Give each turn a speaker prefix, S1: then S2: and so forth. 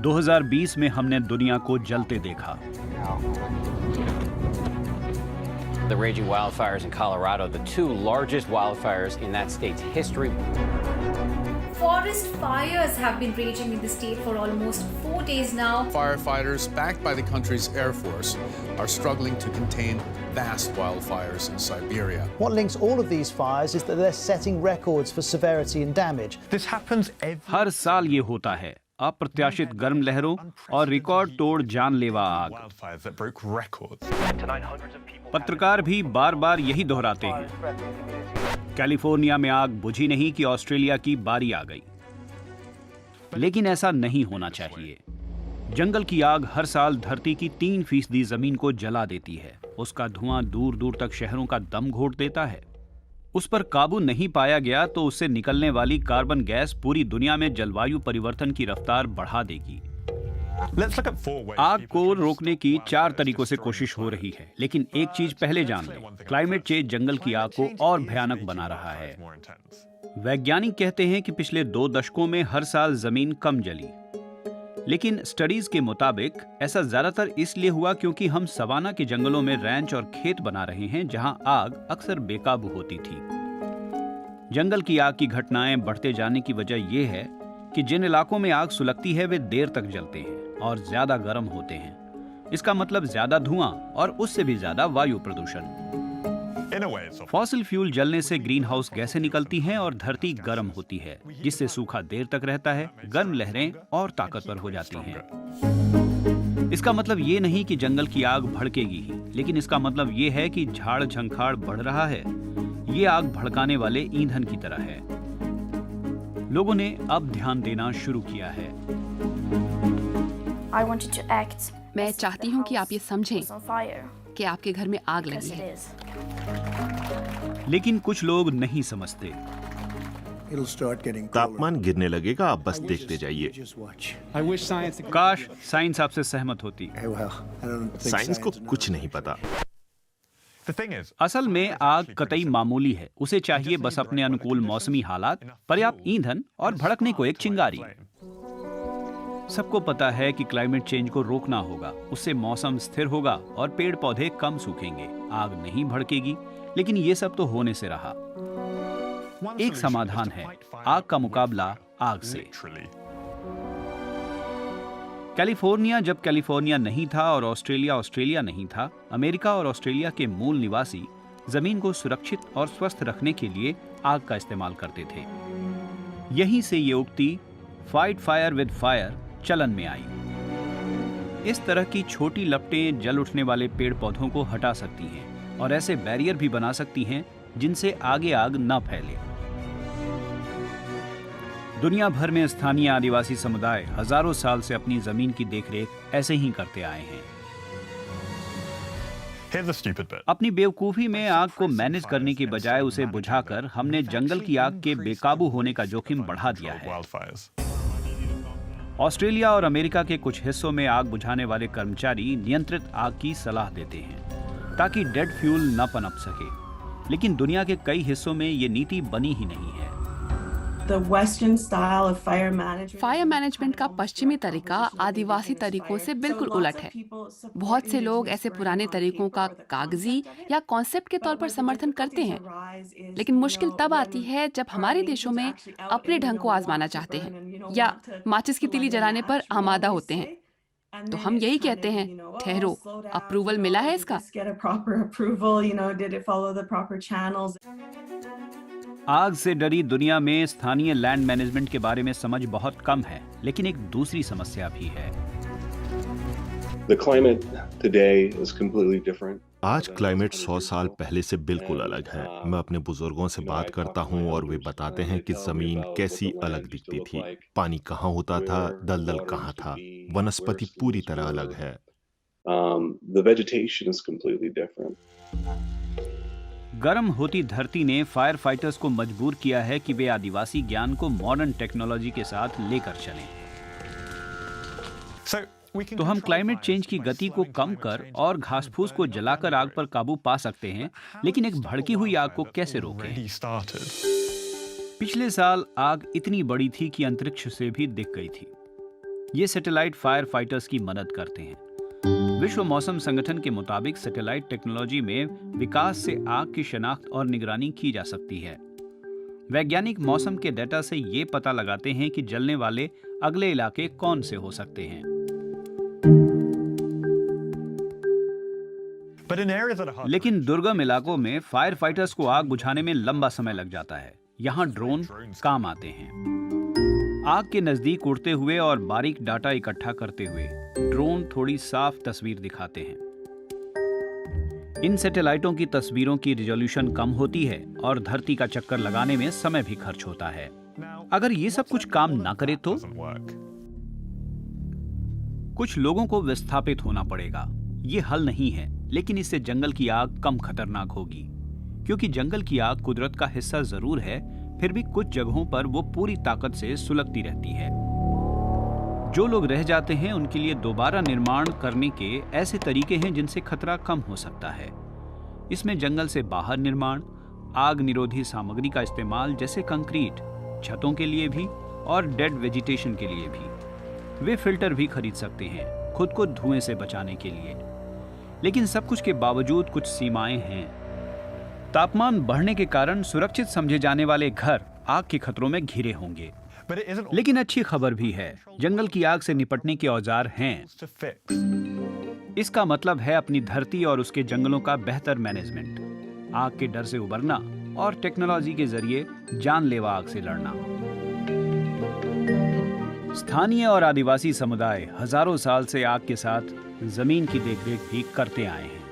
S1: 2020 में हमने दुनिया को जलते देखा।
S2: The raging wildfires in Colorado, the two largest wildfires in that state's history.
S3: Forest fires have been raging in the state for almost 4 days now.
S4: Firefighters, backed by the country's Air Force, are struggling to contain vast wildfires in Siberia.
S5: What links all of these fires is that they're setting records for severity and damage.
S6: This happens every
S1: हर साल ये होता है, अप्रत्याशित गर्म लहरों और record तोड़ जानलेवा आग।
S6: wildfires that broke records.
S1: पत्रकार भी बार बार यही दोहराते हैं, कैलिफोर्निया में आग बुझी नहीं कि ऑस्ट्रेलिया की बारी आ गई। लेकिन ऐसा नहीं होना चाहिए। जंगल की आग हर साल धरती की 3% जमीन को जला देती है। उसका धुआं दूर दूर तक शहरों का दम घोट देता है। उस पर काबू नहीं पाया गया तो उससे निकलने वाली कार्बन गैस पूरी दुनिया में जलवायु परिवर्तन की रफ्तार बढ़ा देगी।
S6: Let's look at 4 ways
S1: आग
S6: people
S1: को
S6: can
S1: रोकने की
S6: destroy
S1: 4
S6: wildfires
S1: तरीकों से
S6: during
S1: कोशिश हो
S6: the
S1: रही है,
S6: fire.
S1: लेकिन एक चीज पहले जान लें, क्लाइमेट चेंज जंगल की आग को और भयानक बना रहा है।
S6: More intense.
S1: वैज्ञानिक कहते हैं कि पिछले 2 दशकों में हर साल जमीन कम जली, लेकिन स्टडीज के मुताबिक ऐसा ज्यादातर इसलिए हुआ क्योंकि हम सवाना के जंगलों में रैंच और खेत बना रहे हैं जहां आग अक्सर बेकाबू होती थी। जंगल की आग की घटनाएं बढ़ते जाने की वजह यह है कि जिन इलाकों में आग सुलगती है वे देर तक जलते हैं और ज्यादा गर्म होते हैं। इसका मतलब ज्यादा धुआं और उससे भी ज्यादा वायु प्रदूषण।
S6: In a way, it's
S1: fossil fuel जलने से ग्रीन हाउस गैसें निकलती हैं और धरती गर्म होती है, जिससे सूखा देर तक रहता है, गर्म लहरें और ताकतवर हो जाती हैं। इसका मतलब ये नहीं कि जंगल की आग भड़केगी ही, लेकिन इसका मतलब ये है कि झाड़ झंखाड़ बढ़ रहा है। ये आग भड़काने वाले ईंधन की तरह है। लोगों ने अब ध्यान देना शुरू किया है।
S7: I wanted to act.
S8: मैं चाहती हूँ कि आप ये समझें
S7: Was on fire.
S8: कि आपके घर में आग
S7: Yes,
S8: लगी
S7: it
S8: है।
S7: is.
S1: लेकिन कुछ लोग नहीं समझते।
S9: तापमान गिरने लगेगा, आप बस देखते जाइए।
S1: काश साइंस आपसे सहमत होती।
S9: साइंस को कुछ नहीं पता।
S6: The thing is,
S1: असल में आग कतई मामूली है। उसे चाहिए बस अपने अनुकूल मौसमी हालात, पर्याप्त ईंधन और भड़कने को एक चिंगारी। सबको पता है कि क्लाइमेट चेंज को रोकना होगा, उससे मौसम स्थिर होगा और पेड़ पौधे कम सूखेंगे, आग नहीं भड़केगी। लेकिन ये सब तो होने से रहा। एक समाधान है, आग का मुकाबला आग से।
S6: literally.
S1: कैलिफोर्निया जब कैलिफोर्निया नहीं था और ऑस्ट्रेलिया ऑस्ट्रेलिया नहीं था, अमेरिका और ऑस्ट्रेलिया के मूल निवासी जमीन को सुरक्षित और स्वस्थ रखने के लिए आग का इस्तेमाल करते थे। यहीं से ये उक्ति फाइट फायर विद फायर चलन में आई। इस तरह की छोटी लपटें जल उठने वाले पेड़ पौधों को हटा सकती हैं और ऐसे बैरियर भी बना सकती हैं जिनसे आगे आग न फैले। दुनिया भर में स्थानीय आदिवासी समुदाय हजारों साल से अपनी जमीन की देखरेख ऐसे ही करते आए हैं।
S6: Here's the stupid bit.
S1: अपनी बेवकूफी में आग को मैनेज करने की बजाय उसे बुझाकर हमने जंगल की आग के बेकाबू होने का जोखिम बढ़ा दिया है।
S6: Wildfires.
S1: ऑस्ट्रेलिया और अमेरिका के कुछ हिस्सों में आग बुझाने वाले कर्मचारी नियंत्रित आग की सलाह देते हैं ताकि डेड फ्यूल न पनप सके, लेकिन दुनिया के कई हिस्सों में ये नीति बनी ही नहीं है।
S8: फायर मैनेजमेंट का पश्चिमी तरीका आदिवासी तरीकों से बिल्कुल उलट है। बहुत से लोग ऐसे पुराने तरीकों का कागजी या कॉन्सेप्ट के तौर पर समर्थन करते हैं, लेकिन मुश्किल तब आती है जब हमारे देशों में अपने ढंग को आजमाना चाहते हैं या माचिस की तीली जलाने पर आमादा होते हैं। तो हम यही कहते हैं, ठहरो, अप्रूवल मिला है इसका?
S1: आग से डरी दुनिया में स्थानीय लैंड मैनेजमेंट के बारे में समझ बहुत कम है, लेकिन एक दूसरी समस्या भी है।
S10: The climate today is completely different.
S9: आज क्लाइमेट 100 साल पहले से बिल्कुल अलग है। मैं अपने बुजुर्गों से बात करता हूँ और वे बताते हैं कि जमीन कैसी अलग दिखती थी, पानी कहाँ होता था, दलदल कहाँ था, वनस्पति पूरी तरह अलग है।
S10: The vegetation is completely different.
S1: गर्म होती धरती ने फायर फाइटर्स को मजबूर किया है कि वे आदिवासी ज्ञान को मॉडर्न टेक्नोलॉजी के साथ लेकर चलें।
S6: So we can
S1: तो हम
S6: control
S1: क्लाइमेट
S6: fires
S1: चेंज की
S6: by
S1: गति को
S6: slowing
S1: कम
S6: down
S1: कर
S6: the
S1: और
S6: rate
S1: घास
S6: of
S1: फूस को
S6: wildfires.
S1: जलाकर आग पर काबू पा सकते हैं, लेकिन एक भड़की हुई आग को कैसे रोकें?
S6: Already started.
S1: पिछले साल आग इतनी बड़ी थी कि अंतरिक्ष से भी दिख गई थी। ये सैटेलाइट फायर फाइटर्स की मदद करते हैं। विश्व मौसम संगठन के मुताबिक सैटेलाइट टेक्नोलॉजी में विकास से आग की शनाख्त और निगरानी की जा सकती है। वैज्ञानिक मौसम के डेटा से ये पता लगाते हैं कि जलने वाले अगले इलाके कौन से हो सकते हैं। लेकिन दुर्गम इलाकों में फायर फाइटर्स को आग बुझाने में लंबा समय लग जाता है। यहाँ ड्रोन काम आते हैं। आग के नजदीक उड़ते हुए और बारीक डाटा इकट्ठा करते हुए ड्रोन थोड़ी साफ तस्वीर दिखाते हैं। इन सैटेलाइटों की तस्वीरों की रिजोल्यूशन कम होती है और धरती का चक्कर लगाने में समय भी खर्च होता है। अगर ये सब कुछ काम ना करे तो कुछ लोगों को विस्थापित होना पड़ेगा। ये हल नहीं है, लेकिन इससे जंगल की आग कम खतरनाक होगी, क्योंकि जंगल की आग कुदरत का हिस्सा जरूर है, फिर भी कुछ जगहों पर वो पूरी ताकत से सुलगती रहती है। जो लोग रह जाते हैं उनके लिए दोबारा निर्माण करने के ऐसे तरीके हैं जिनसे खतरा कम हो सकता है। इसमें जंगल से बाहर निर्माण, आग निरोधी सामग्री का इस्तेमाल जैसे कंक्रीट, छतों के लिए भी और डेड वेजिटेशन के लिए भी। वे फिल्टर भी खरीद सकते हैं खुद को धुएं से बचाने के लिए। लेकिन सब कुछ के बावजूद कुछ सीमाएं हैं। तापमान बढ़ने के कारण सुरक्षित समझे जाने वाले घर आग के खतरों में घिरे होंगे। लेकिन अच्छी खबर भी है, जंगल की आग से निपटने के औजार हैं। इसका मतलब है अपनी धरती और उसके जंगलों का बेहतर मैनेजमेंट, आग के डर से उबरना और टेक्नोलॉजी के जरिए जानलेवा आग से लड़ना। स्थानीय और आदिवासी समुदाय हजारों साल से आग के साथ जमीन की देखरेख भी करते आए हैं।